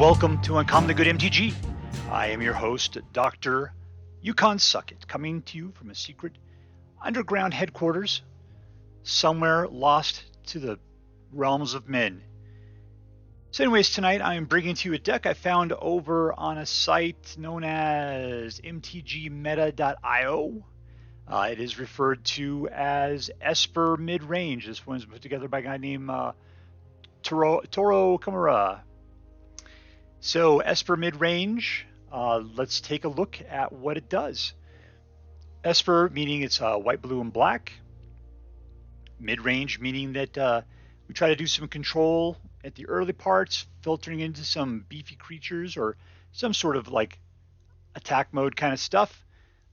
welcome to Uncommonly Good MTG. I am your host, Dr. Yukon Suckett, coming to you from a secret underground headquarters somewhere lost to the realms of men. So anyways, tonight I am bringing to you a deck I found over on a site known as mtgmeta.io. It is referred to as ESPER Midrange. This one's put together by a guy named Toru Kimura. So ESPER Midrange, let's take a look at what it does. ESPER meaning it's white, blue, and black. Midrange meaning that we try to do some control at the early parts, filtering into some beefy creatures or some sort of like attack mode kind of stuff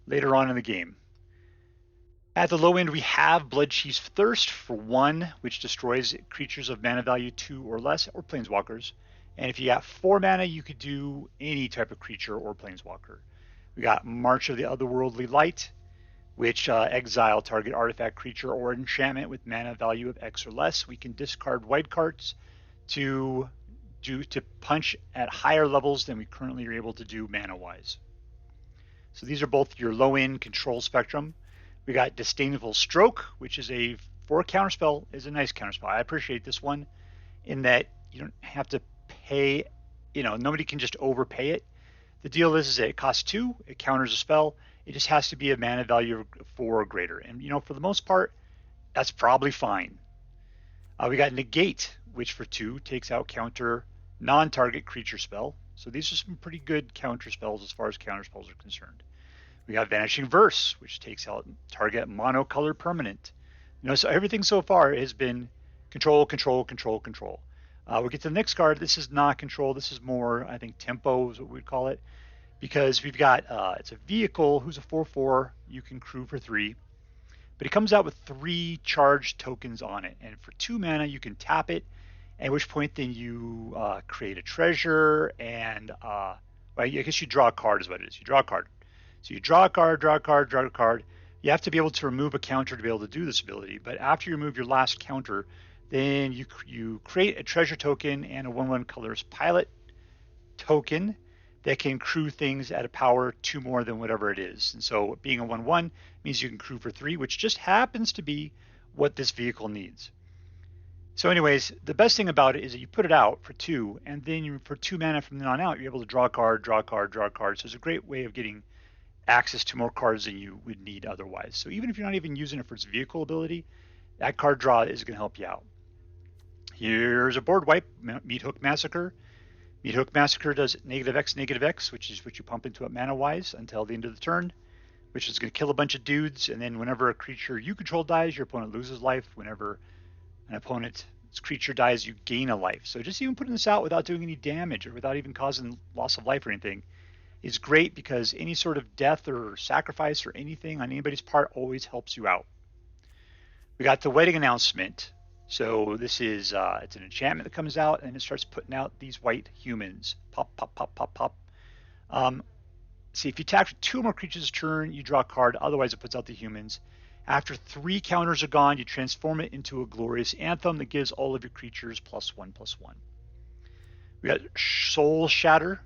later on in the game. At the low end, we have Bloodchief's Thirst for 1, which destroys creatures of mana value 2 or less, or planeswalkers. And if you got 4 mana, you could do any type of creature or planeswalker. We got March of the Otherworldly Light, which exile target artifact, creature, or enchantment with mana value of X or less. We can discard white cards to punch at higher levels than we currently are able to do mana-wise. So these are both your low-end control spectrum. We got Disdainful Stroke, which is for a counterspell, is a nice counterspell. I appreciate this one in that you don't have to pay, nobody can just overpay it. The deal is that it costs 2, it counters a spell, it just has to be a mana value of 4 or greater. And for the most part, that's probably fine. We got Negate, which for 2 takes out counter non-target creature spell. So these are some pretty good counter spells as far as counter spells are concerned. We got Vanishing Verse, which takes out target monocolored permanent. So everything so far has been control, control, control, control. We'll get to the next card. This is not control. This is more, I think, tempo is what we'd call it. Because we've got, it's a vehicle who's a 4/4. You can crew for 3. But it comes out with 3 charged tokens on it. And for 2 mana, you can tap it. At which point then you create a treasure. And, well, I guess you draw a card is what it is. You draw a card. So you draw a card, draw a card, draw a card. You have to be able to remove a counter to be able to do this ability. But after you remove your last counter, then you create a treasure token and a 1/1 colors pilot token that can crew things at a power 2 more than whatever it is. And so being a 1/1 means you can crew for 3, which just happens to be what this vehicle needs. So anyways, the best thing about it is that you put it out for 2, and then for 2 mana from then on out, you're able to draw a card, draw a card, draw a card. So it's a great way of getting access to more cards than you would need otherwise. So even if you're not even using it for its vehicle ability, that card draw is going to help you out. Here's a board wipe, Meathook Massacre. Meathook Massacre does -X, which is what you pump into it mana-wise until the end of the turn, which is going to kill a bunch of dudes, and then whenever a creature you control dies, your opponent loses life. Whenever an opponent's creature dies, you gain a life. So just even putting this out without doing any damage or without even causing loss of life or anything is great, because any sort of death or sacrifice or anything on anybody's part always helps you out. We got the Wedding Announcement. So this is, it's an enchantment that comes out, and it starts putting out these white humans. Pop, pop, pop, pop, pop. See, if you attack for 2 more creatures a turn, you draw a card. Otherwise, it puts out the humans. After 3 counters are gone, you transform it into a glorious anthem that gives all of your creatures +1/+1. We got Soul Shatter,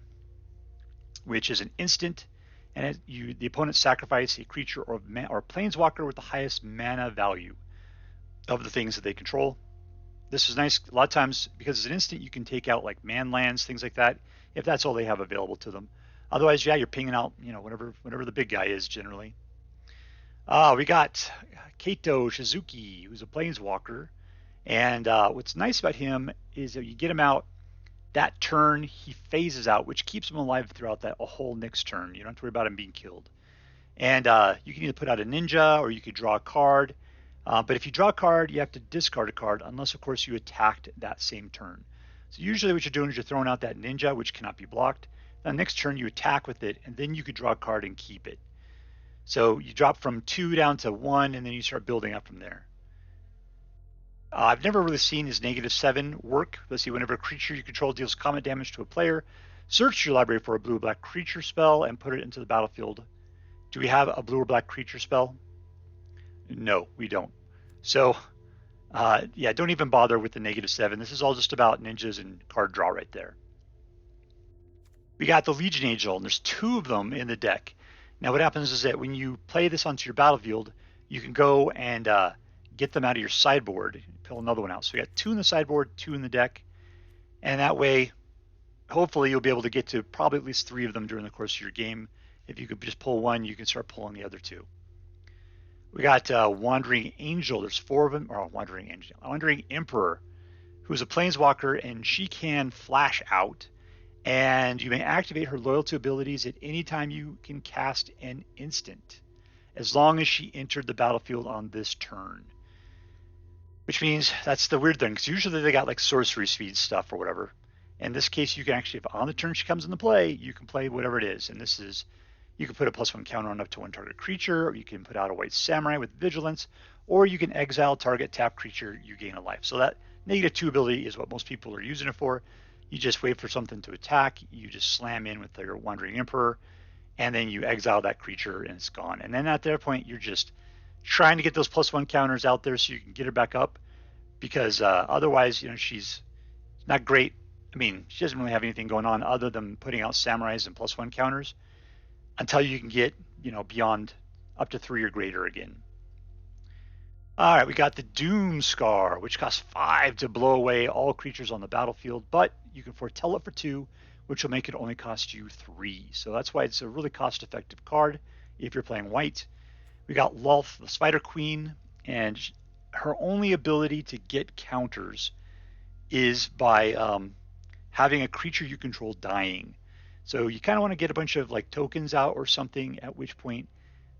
which is an instant, and the opponent sacrifices a creature or planeswalker with the highest mana value of the things that they control. This is nice. A lot of times, because it's an instant, you can take out like man lands, things like that, if that's all they have available to them. Otherwise, yeah, you're pinging out, whatever the big guy is generally. We got Kaito Shizuki, who's a planeswalker, and what's nice about him is that you get him out that turn, he phases out, which keeps him alive throughout that whole next turn. You don't have to worry about him being killed. And you can either put out a ninja or you could draw a card. But if you draw a card, you have to discard a card unless, of course, you attacked that same turn. So usually what you're doing is you're throwing out that ninja, which cannot be blocked. Then next turn you attack with it, and then you could draw a card and keep it. So you drop from 2 down to 1, and then you start building up from there. I've never really seen his -7 work. Let's see, whenever a creature you control deals combat damage to a player, search your library for a blue or black creature spell and put it into the battlefield. Do we have a blue or black creature spell? No, we don't. So, yeah, don't even bother with the -7. This is all just about ninjas and card draw right there. We got the Legion Angel, and there's 2 of them in the deck. Now what happens is that when you play this onto your battlefield, you can go and get them out of your sideboard, pull another one out. So we got 2 in the sideboard, 2 in the deck, and that way, hopefully you'll be able to get to probably at least 3 of them during the course of your game. If you could just pull one, you can start pulling the other 2. We got Wandering Angel. There's 4 of them. Or Wandering Angel. Wandering Emperor, who's a planeswalker, and she can flash out. And you may activate her loyalty abilities at any time you can cast an instant, as long as she entered the battlefield on this turn. Which means, that's the weird thing, because usually they got like sorcery speed stuff or whatever. In this case, you can actually, if on the turn she comes into play, you can play whatever it is. And this is, you can put a +1 counter on up to 1 target creature, or you can put out a White Samurai with Vigilance, or you can exile target tap creature, you gain a life. So that -2 ability is what most people are using it for. You just wait for something to attack, you just slam in with your Wandering Emperor, and then you exile that creature and it's gone. And then at that point, you're just trying to get those +1 counters out there so you can get her back up, because otherwise, you know, she's not great. I mean, she doesn't really have anything going on other than putting out Samurais and +1 counters until you can get, you know, beyond up to 3 or greater again. All right, we got the Doomskar, which costs 5 to blow away all creatures on the battlefield, but you can foretell it for 2, which will make it only cost you 3. So that's why it's a really cost-effective card if you're playing white. We got Lolth, the Spider Queen, and her only ability to get counters is by having a creature you control dying. So you kind of want to get a bunch of like tokens out or something, at which point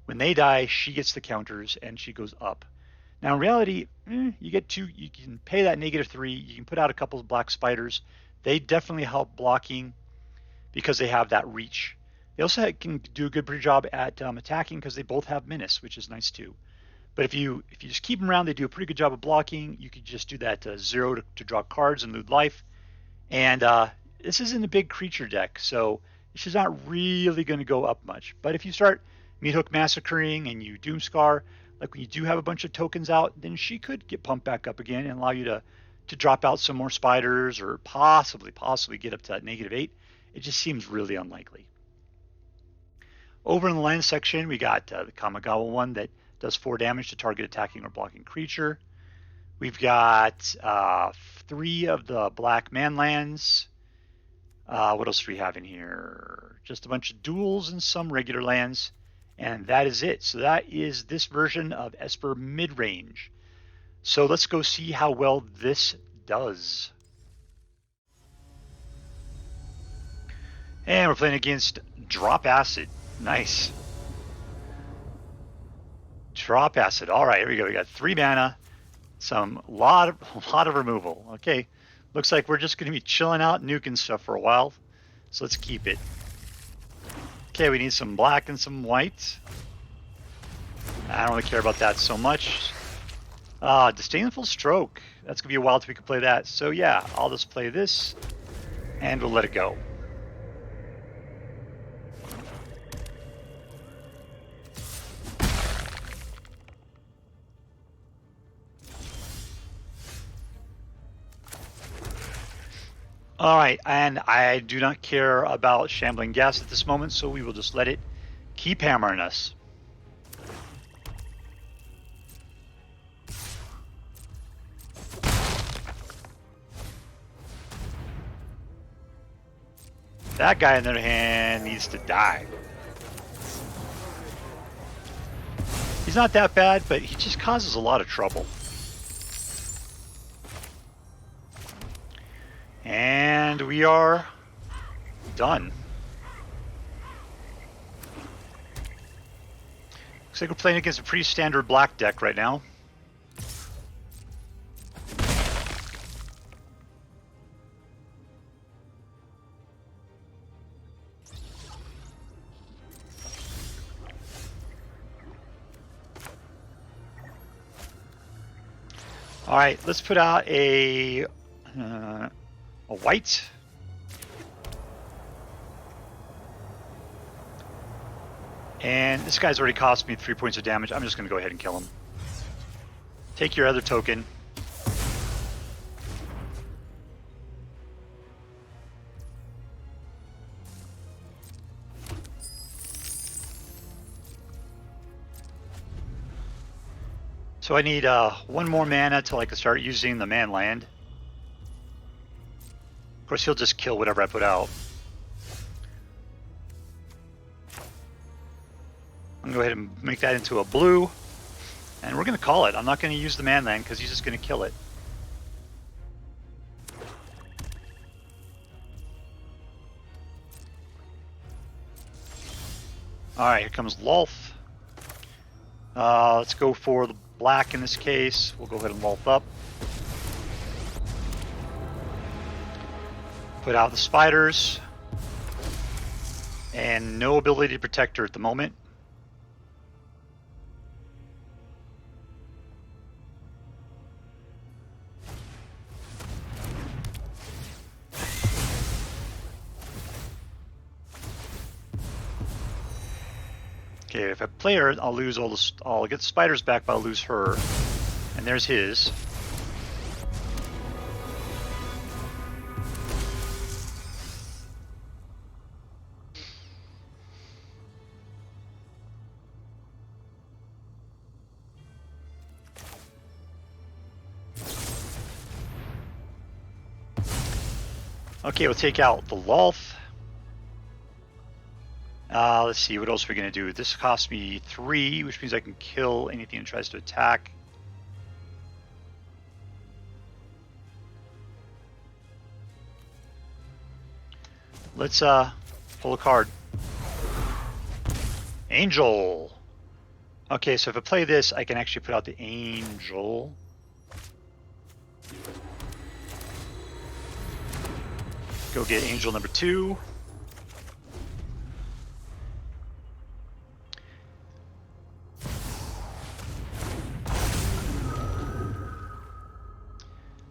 when they die, she gets the counters and she goes up. Now in reality, you get 2, you can pay that -3, you can put out a couple of black spiders. They definitely help blocking because they have that reach. They also can do a good job at attacking because they both have menace, which is nice too. But if you just keep them around, they do a pretty good job of blocking. You could just do that 0 to draw cards and loot life. And this isn't a big creature deck, so she's not really going to go up much. But if you start Meathook Massacring and you Doomskar, like when you do have a bunch of tokens out, then she could get pumped back up again and allow you to drop out some more spiders or possibly get up to that -8. It just seems really unlikely. Over in the land section, we got the Kamigawa one that does 4 damage to target attacking or blocking creature. We've got 3 of the black man lands. What else do we have in here? Just a bunch of duels and some regular lands. And that is it. So that is this version of Esper Midrange. So let's go see how well this does. And we're playing against Dropacid. Nice. Dropacid. All right, here we go. We got 3 mana, some lot of removal. Okay, looks like we're just going to be chilling out, nuking stuff for a while. So let's keep it. Okay, we need some black and some white. I don't really care about that so much. Disdainful Stroke. That's going to be a while till we can play that. So yeah, I'll just play this, and we'll let it go. All right, and I do not care about Shambling Gas at this moment, so we will just let it keep hammering us. That guy, on the other hand, needs to die. He's not that bad, but he just causes a lot of trouble. And we are done. Looks like we're playing against a pretty standard black deck right now. All right, let's put out a white. And this guy's already cost me 3 points of damage. I'm just going to go ahead and kill him. Take your other token. So I need 1 more mana till I can start using the man land. Of course, he'll just kill whatever I put out. I'm going to go ahead and make that into a blue. And we're going to call it. I'm not going to use the man land because he's just going to kill it. Alright, here comes Lolth. Let's go for the black in this case. We'll go ahead and Lolth up. Put out the spiders. And no ability to protect her at the moment. Okay, if I play her, I'll lose all the. I'll get the spiders back, but I'll lose her. And there's his. Okay, we'll take out the Lolth. Let's see, what else are we going to do? This costs me 3, which means I can kill anything that tries to attack. Let's pull a card. Angel! Okay, so if I play this, I can actually put out the Angel. Go get Angel number 2.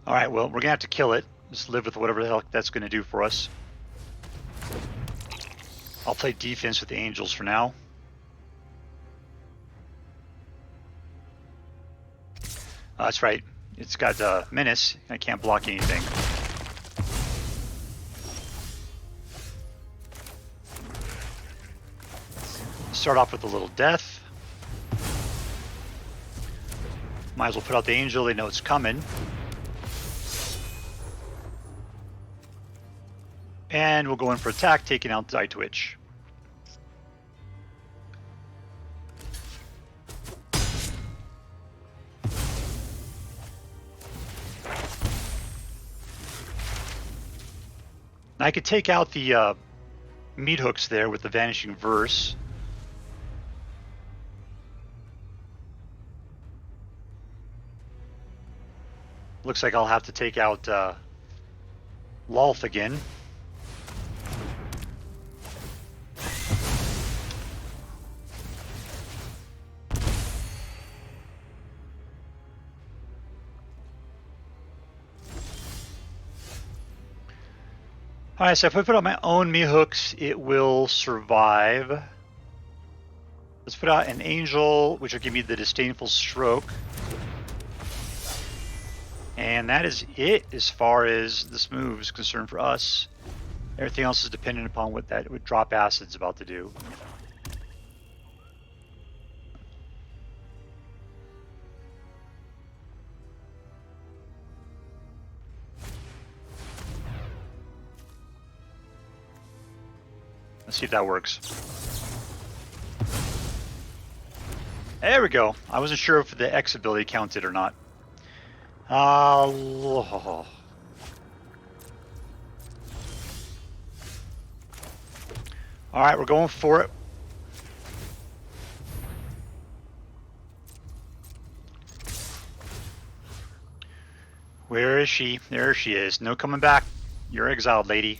Alright, well, we're going to have to kill it. Just live with whatever the hell that's going to do for us. I'll play defense with the Angels for now. That's right. It's got Menace. I can't block anything. Start off with a little death. Might as well put out the Angel. They know it's coming. And we'll go in for attack, taking out the Eye Twitch. I could take out the Meathooks there with the Vanishing Verse. Looks like I'll have to take out Lolth again. Alright, so if I put out my own Meathooks, it will survive. Let's put out an Angel, which will give me the Disdainful Stroke. And that is it as far as this move is concerned for us. Everything else is dependent upon what drop acid's about to do. Let's see if that works. There we go. I wasn't sure if the X ability counted or not. Alright, we're going for it. Where is she? There she is. No coming back. You're exiled, lady.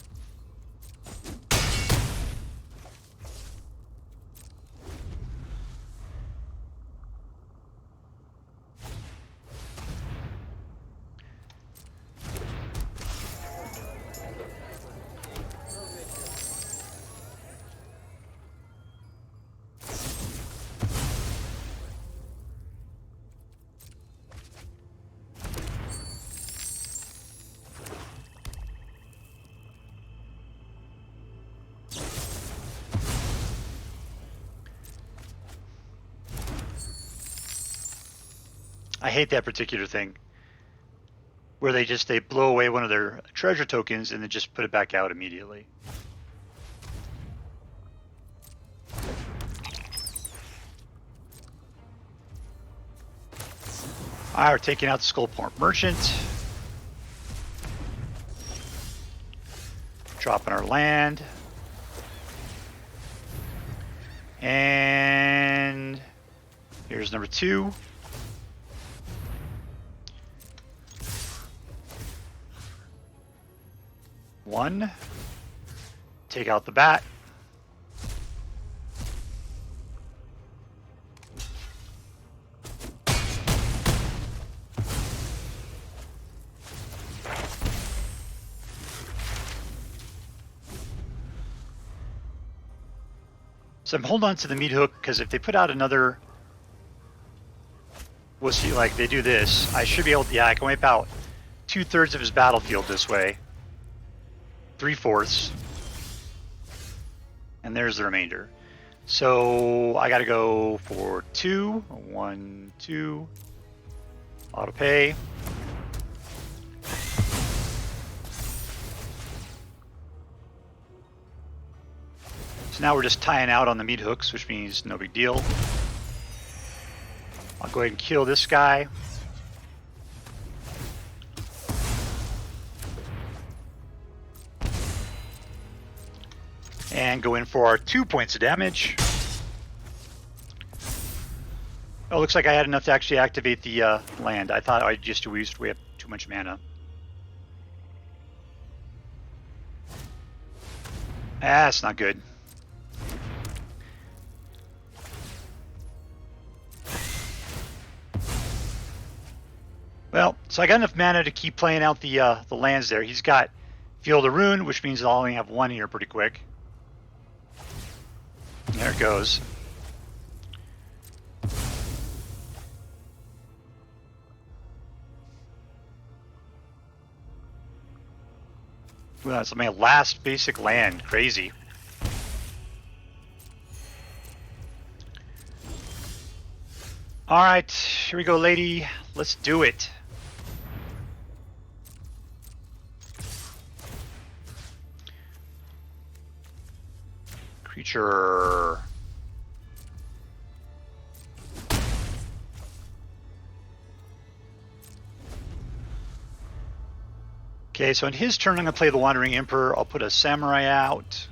I hate that particular thing. Where they blow away one of their treasure tokens and then just put it back out immediately. Alright, we're taking out the Skullport Merchant. Dropping our land. And here's number 2. One. Take out the bat. So I'm holding on to the Meathook because if they put out another, we'll see, like they do this, I should be able to, yeah, I can wipe out 2/3 of his battlefield this way. 3/4. And there's the remainder. So I gotta go for 2. 1, 2. Auto pay. So now we're just tying out on the Meathooks, which means no big deal. I'll go ahead and kill this guy. And go in for our 2 points of damage. Oh, looks like I had enough to actually activate the land. I thought I just used way up too much mana. That's not good. Well, so I got enough mana to keep playing out the lands there. He's got Field of Ruin, which means I'll only have 1 here pretty quick. There it goes. Well, that's my last basic land. Crazy. Alright, here we go, lady. Let's do it. Creature. Okay, so in his turn, I'm going to play the Wandering Emperor. I'll put a Samurai out.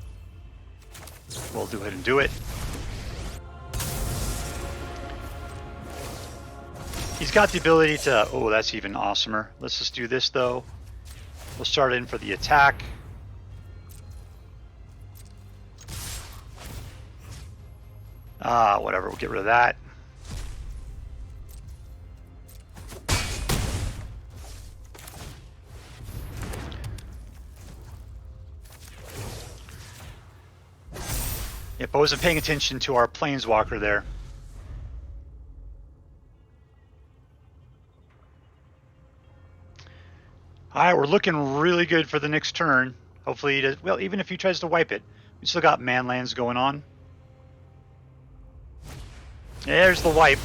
We'll go ahead and do it. He's got the ability to... Oh, that's even awesomer. Let's just do this, though. We'll start in for the attack. Whatever, we'll get rid of that. Yep, I wasn't paying attention to our Planeswalker there. Alright, we're looking really good for the next turn. Hopefully he does... Well, even if he tries to wipe it, we still got man lands going on. There's the wipe.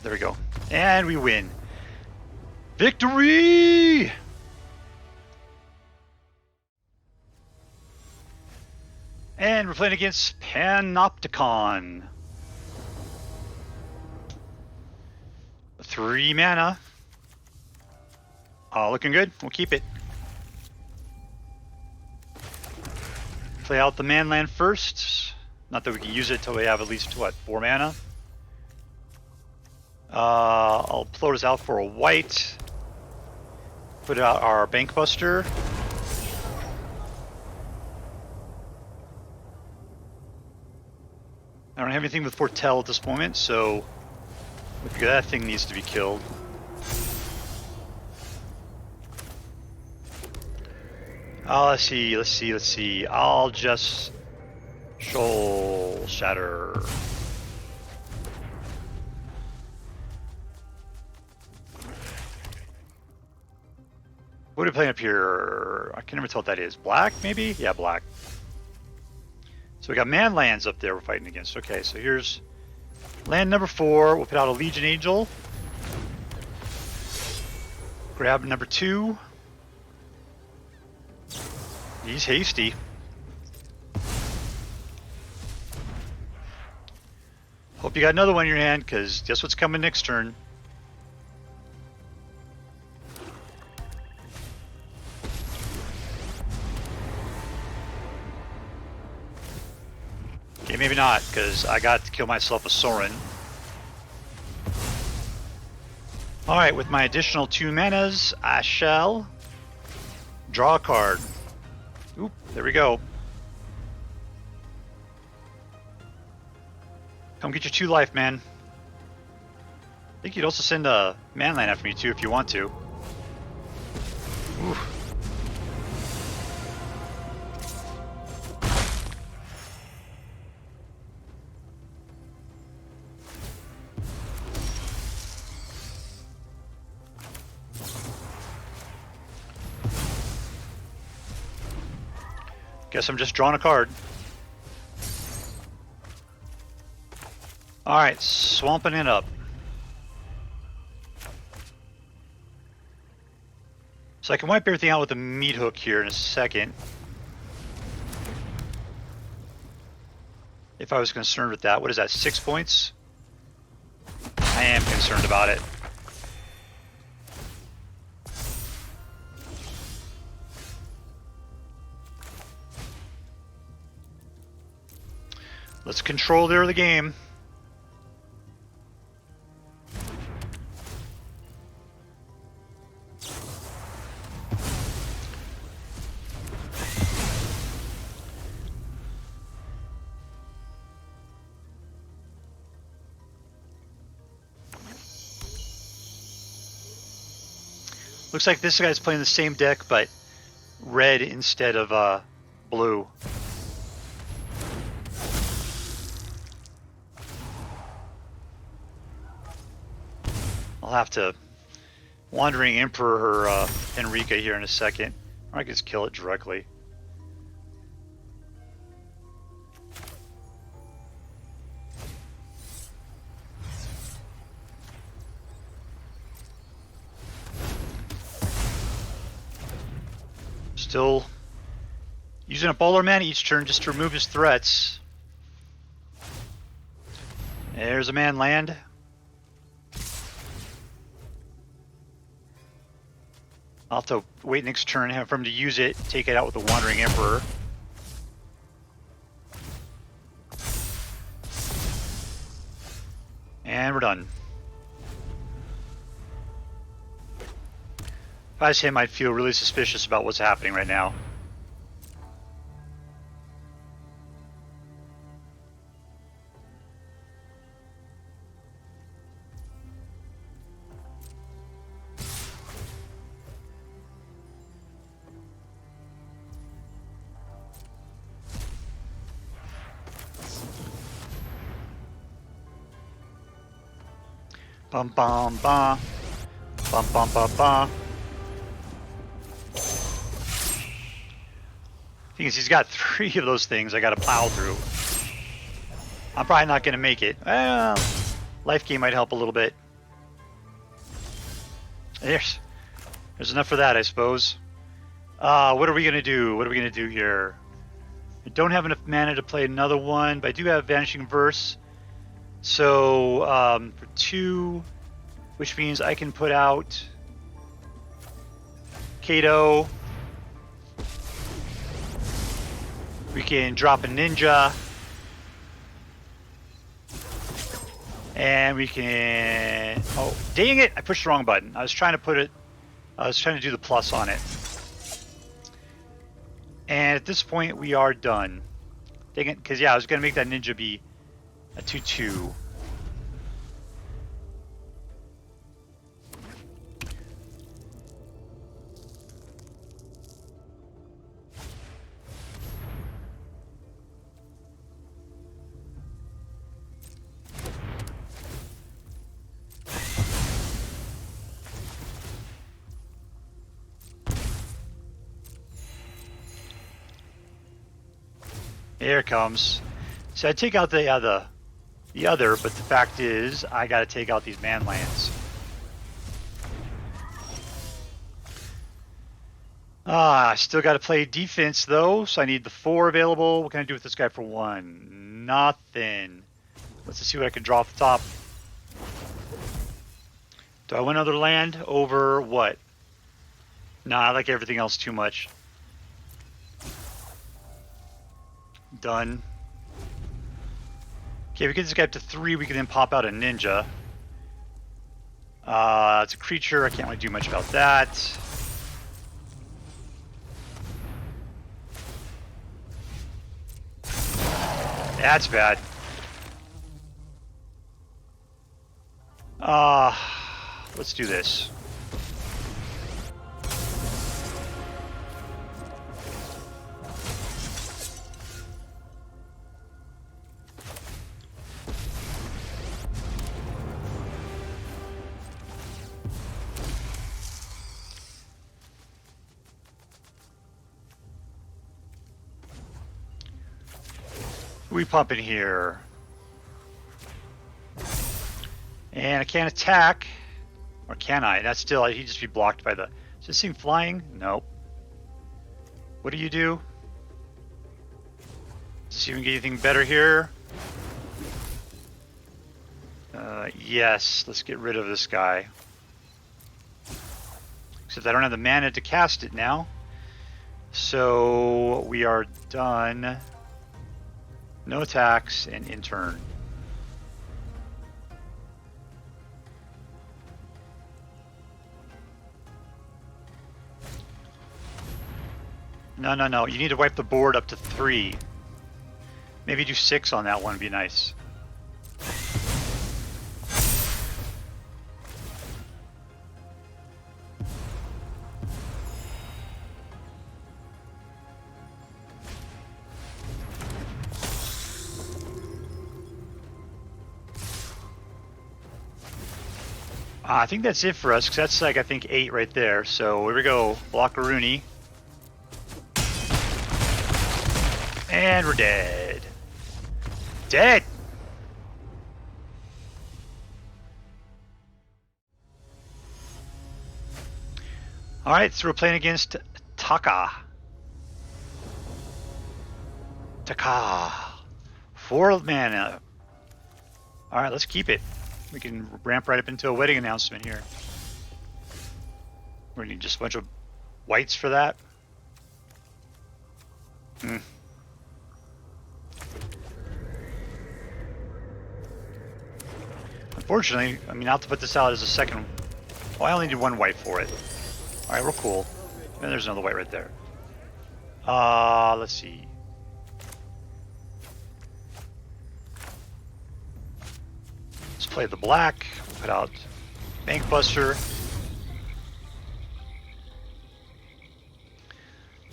There we go. And we win. Victory! And we're playing against Panopticon. 3 mana. Looking good. We'll keep it. Play out the manland first. Not that we can use it till we have at least, what, 4 mana? I'll float us out for a white. Put out our Bankbuster. I don't have anything with Foretell at this moment, so that thing needs to be killed. Let's see. I'll just Soul Shatter. What are we playing up here? I can never tell what that is. Black, maybe? Yeah, black. So we got man lands up there we're fighting against. Okay, so here's land number 4. We'll put out a Legion Angel. Grab number 2. He's hasty. Hope you got another one in your hand, because guess what's coming next turn? Okay, maybe not, because I got to kill myself a Sorin. Alright, with my additional 2 manas, I shall draw a card. Oop, there we go. Come get your 2 life, man. I think you'd also send a manland after me too if you want to. Oof. Guess I'm just drawing a card. Alright, swamping it up. So I can wipe everything out with a Meathook here in a second. If I was concerned with that. What is that, 6 points? I am concerned about it. Let's control the game. Looks like this guy's playing the same deck, but red instead of blue. I'll have to Wandering Emperor or Henrika here in a second. Or I can just kill it directly. Still using up all our mana each turn just to remove his threats. There's a man land. I'll have to wait next turn for him to use it, take it out with the Wandering Emperor. And we're done. If I was him, I'd feel really suspicious about what's happening right now. Bum bum bum. Bum bum bum bum. Thing is, he's got 3 of those things I gotta plow through. I'm probably not gonna make it. Well, life gain might help a little bit. There's enough for that, I suppose. What are we gonna do? What are we gonna do here? I don't have enough mana to play another one, but I do have Vanishing Verse. So, for 2, which means I can put out Kaito. We can drop a ninja. And we can... Oh, dang it! I pushed the wrong button. I was trying to put it... I was trying to do the plus on it. And at this point, we are done. Dang it, because yeah, I was going to make that ninja be a 2/2. Here it comes. So I take out the other, but the fact is, I gotta take out these man lands. I still gotta play defense though, so I need the 4 available. What can I do with this guy for 1? Nothing. Let's just see what I can draw off the top. Do I want another land over what? Nah, I like everything else too much. Done. Okay, if we get this guy up to 3, we can then pop out a ninja. It's a creature, I can't really do much about that. That's bad. Let's do this. We pump in here. And I can't attack. Or can I? That's still, he'd just be blocked by the... Is this thing flying? Nope. What do you do? Does this even get anything better here? Yes, let's get rid of this guy. Except I don't have the mana to cast it now. So we are done. No attacks and in turn. No. You need to wipe the board up to 3. Maybe do 6 on that one would be nice. I think that's it for us, because that's like, I think 8 right there. So here we go, Blockaroonie. And we're dead. Dead! Alright, so we're playing against Taka. Taka. 4 mana. Alright, let's keep it. We can ramp right up into a wedding announcement here. We need just a bunch of whites for that. Unfortunately, I mean, I'll have to put this out as a second. Oh, I only need 1 white for it. Alright, we're cool. And there's another white right there. Let's see. Let's play the black. Put out Bankbuster.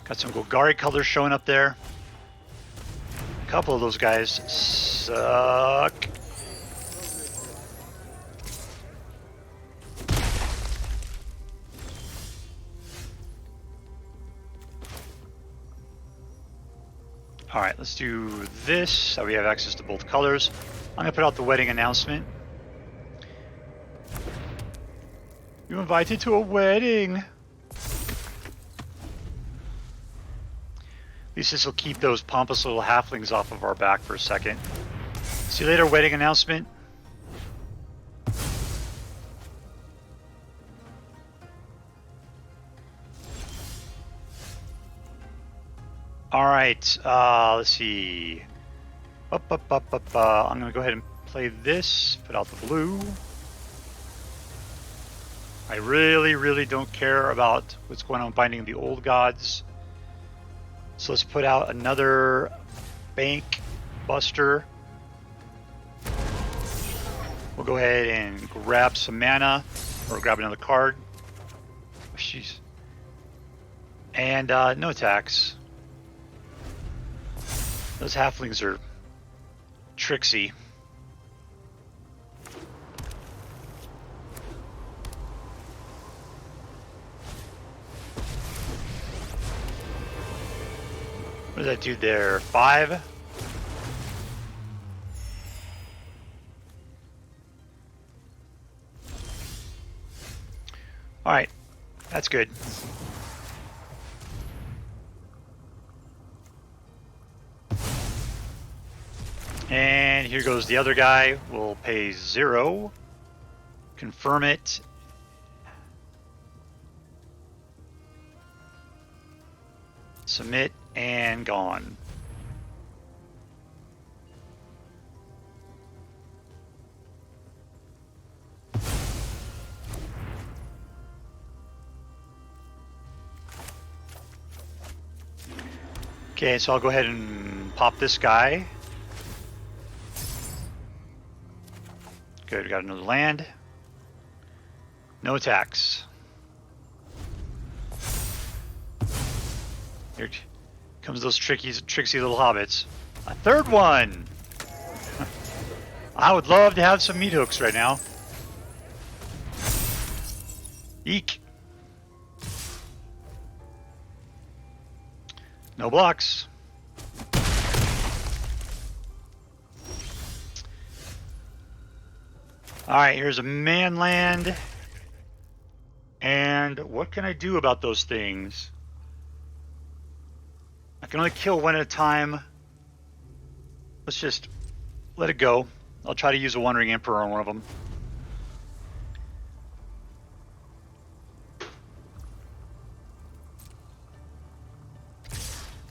Got some Golgari colors showing up there. A couple of those guys suck. Alright, let's do this, so we have access to both colors. I'm going to put out the wedding announcement. You're invited to a wedding! At least this will keep those pompous little halflings off of our back for a second. See you later, wedding announcement. Alright, let's see. I'm gonna go ahead and play this, put out the blue. I really don't care about what's going on Binding the Old Gods. So let's put out another Bank Buster. We'll go ahead and grab some mana, or grab another card. Oh, jeez. And no attacks. Those halflings are tricksy. What does that do there? 5? That's good. And here goes the other guy. We'll pay 0. Confirm it. Submit and gone. Okay, so I'll go ahead and pop this guy. Good, we got another land. No attacks. Here comes those tricksy little hobbits. A third one! I would love to have some meat hooks right now. Eek. No blocks. Alright, here's a man land. And what can I do about those things? I can only kill one at a time. Let's just let it go. I'll try to use a Wandering Emperor on one of them.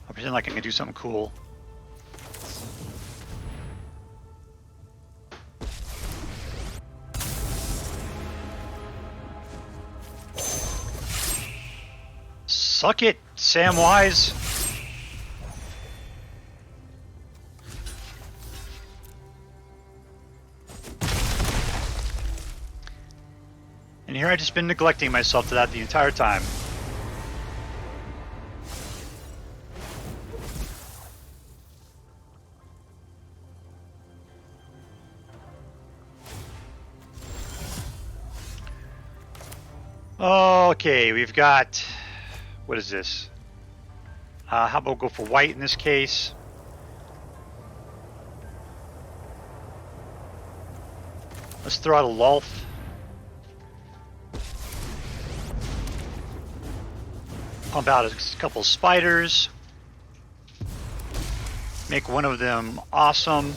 I'll pretend like I can do something cool. Suck it, Samwise. And here I've just been neglecting myself to that the entire time. Okay, we've got... What is this? How about go for white in this case? Let's throw out a Lolth. Pump out a couple of spiders. Make one of them awesome.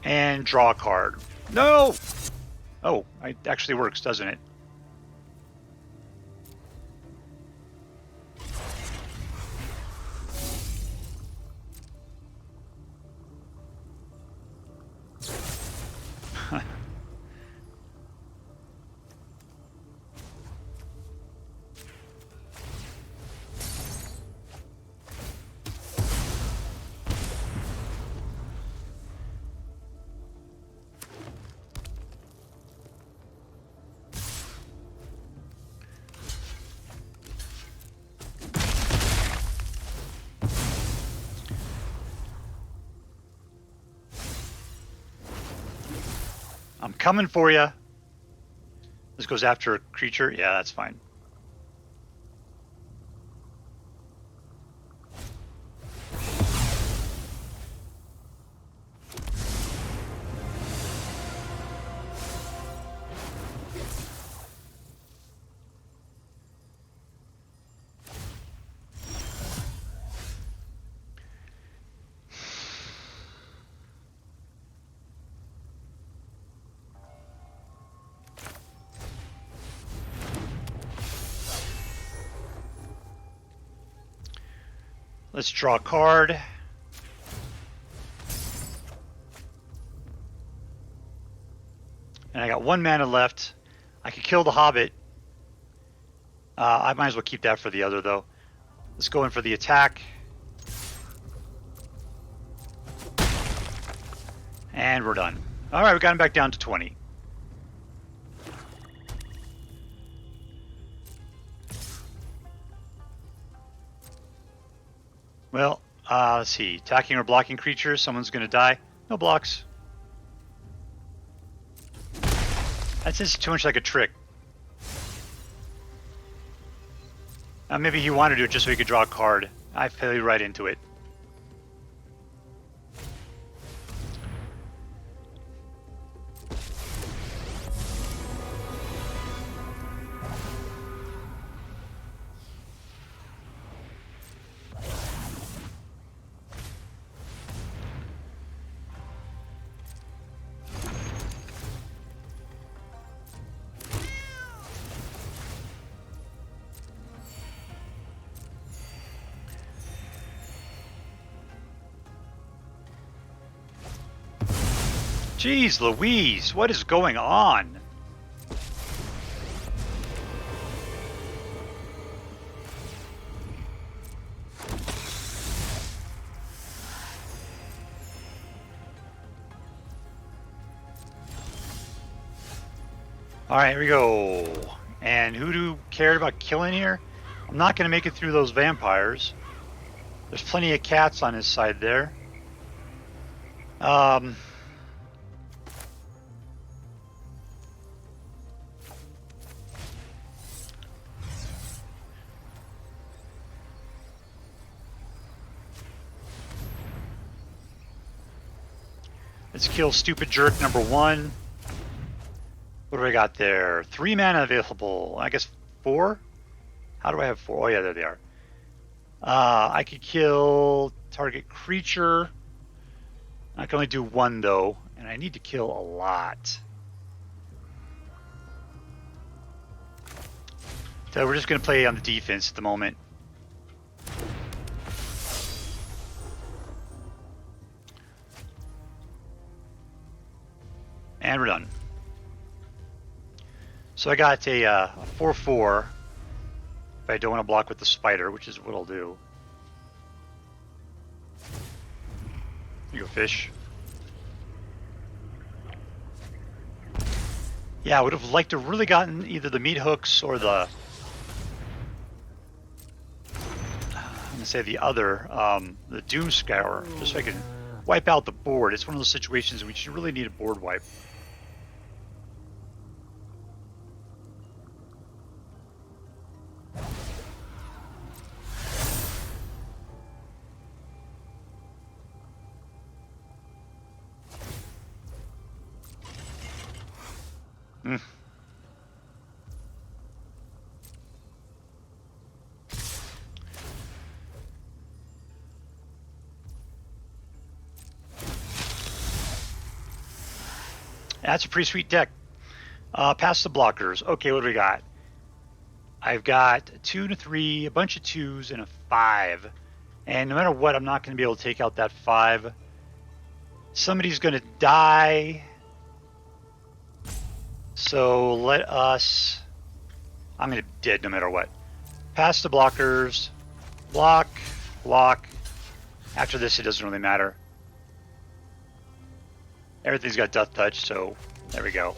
And draw a card. No! Oh, it actually works, doesn't it? I'm coming for you. This goes after a creature. Yeah, that's fine. Let's draw a card. And I got 1 mana left. I could kill the Hobbit. I might as well keep that for the other, though. Let's go in for the attack. And we're done. Alright, we got him back down to 20. Well, let's see. Attacking or blocking creatures. Someone's going to die. No blocks. That's just too much like a trick. Maybe he wanted to do it just so he could draw a card. I played right into it. Jeez Louise, what is going on? Alright, here we go. And who cared about killing here? I'm not going to make it through those vampires. There's plenty of cats on his side there. Let's kill stupid jerk number 1. What do I got there? 3 mana available. I guess 4? How do I have 4? Oh yeah, there they are. I could kill target creature. I can only do 1 though, and I need to kill a lot. So we're just going to play on the defense at the moment. And we're done. So I got a 4/4 if I don't want to block with the spider, which is what I'll do. You go, fish. Yeah, I would have liked to have really gotten either the meat hooks or the... I'm going to say the other, the Doomskar, just so I can wipe out the board. It's one of those situations in which you really need a board wipe. That's a pretty sweet deck. Past the blockers. Okay, what do we got? I've got 2 and a 3, a bunch of 2s, and a 5. And no matter what, I'm not going to be able to take out that 5. Somebody's going to die. So let us... I'm going to be dead no matter what. Pass the blockers. Block. Block. After this, it doesn't really matter. Everything's got Death Touch, so there we go.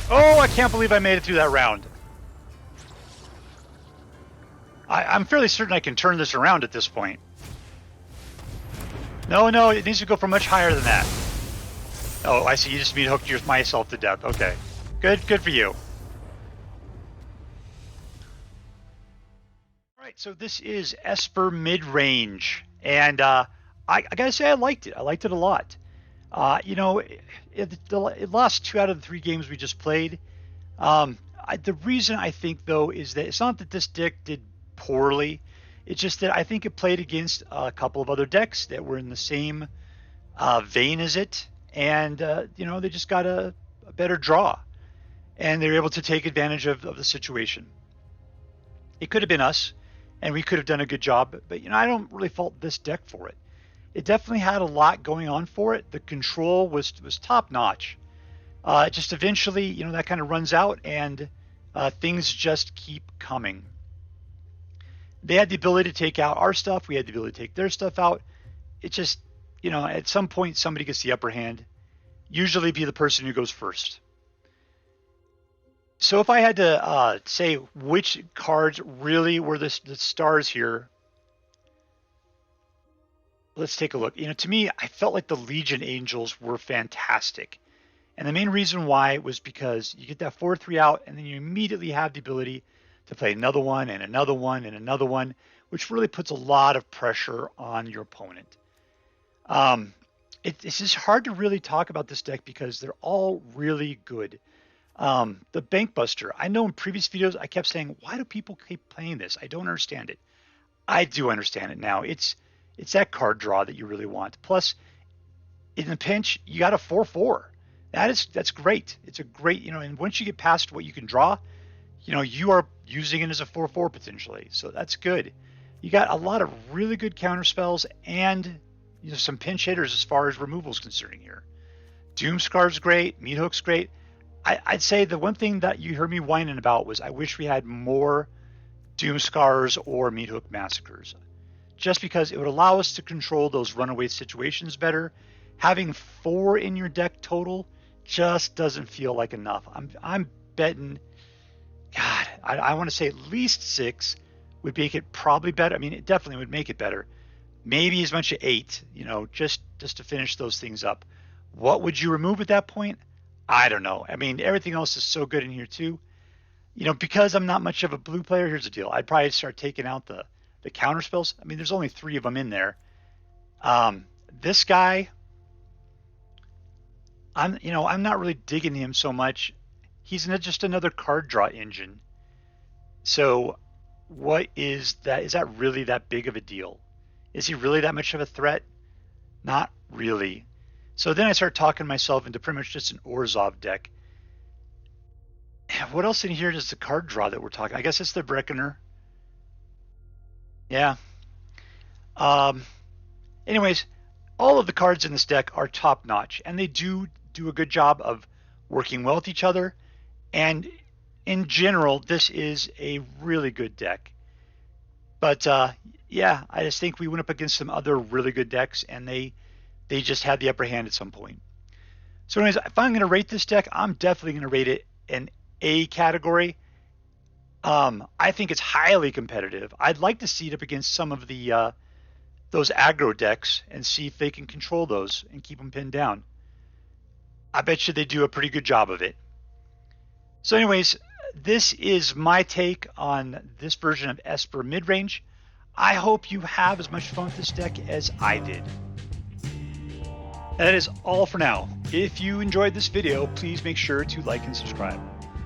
Oh, I can't believe I made it through that round. I'm fairly certain I can turn this around at this point. No, it needs to go for much higher than that. Oh, I see. You just hooked myself to death. Okay. Good for you. Alright, so this is Esper Midrange. And I gotta say I liked it. I liked it a lot. You know, it lost 2 out of the 3 games we just played. The reason I think, though, is that it's not that this deck did poorly. It's just that I think it played against a couple of other decks that were in the same vein as it. And, you know, they just got a better draw. And they were able to take advantage of the situation. It could have been us, and we could have done a good job. But, you know, I don't really fault this deck for it. It definitely had a lot going on for it. The control was top-notch. Just eventually, you know, that kind of runs out, and things just keep coming. They had the ability to take out our stuff. We had the ability to take their stuff out. It just, you know, at some point, somebody gets the upper hand. Usually be the person who goes first. So if I had to say which cards really were the stars here, let's take a look. You know, to me, I felt like the Legion Angels were fantastic. And the main reason why was because you get that 4/3 out, and then you immediately have the ability to play another one and another one and another one, which really puts a lot of pressure on your opponent. It's just hard to really talk about this deck because they're all really good. The Bankbuster, I know in previous videos I kept saying, why do people keep playing this? I don't understand it. I do understand it now. It's that card draw that you really want. Plus, in the pinch, you got a 4/4. That's great. It's a great, you know, and once you get past what you can draw, you know, you are using it as a 4/4 potentially. So that's good. You got a lot of really good counter spells and some pinch hitters as far as removals concerning here. Doomskar's great, Meathook's great. I'd say the one thing that you heard me whining about was I wish we had more Doomskars or Meathook Massacres, just because it would allow us to control those runaway situations better. Having 4 in your deck total just doesn't feel like enough. I'm betting, God, I want to say at least 6 would make it probably better. I mean, it definitely would make it better. Maybe as much as 8, just to finish those things up. What would you remove at that point? I don't know. I mean, everything else is so good in here too. Because I'm not much of a blue player, here's the deal. I'd probably start taking out the counter spells. I mean, there's only 3 of them in there. This guy, I'm not really digging him so much. He's just another card draw engine. So what is that? Is that really that big of a deal? Is he really that much of a threat? Not really. So then I start talking myself into pretty much just an Orzhov deck. What else in here is the card draw that we're talking? I guess it's the Reckoner. Yeah. Anyways, all of the cards in this deck are top notch, and they do a good job of working well with each other. And in general, this is a really good deck. But yeah, I just think we went up against some other really good decks, and they just had the upper hand at some point. So anyways, if I'm going to rate this deck, I'm definitely going to rate it an A category. I think it's highly competitive. I'd like to see it up against some of the those aggro decks and see if they can control those and keep them pinned down. I bet you they do a pretty good job of it. So anyways, this is my take on this version of Esper Midrange. I hope you have as much fun with this deck as I did. That is all for now. If you enjoyed this video, please make sure to like and subscribe.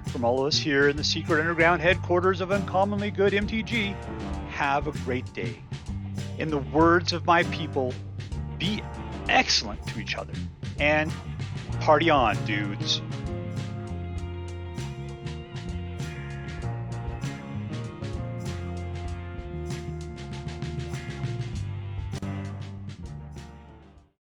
From all of us here in the secret underground headquarters of Uncommonly Good MTG, have a great day. In the words of my people, be excellent to each other. And party on, dudes.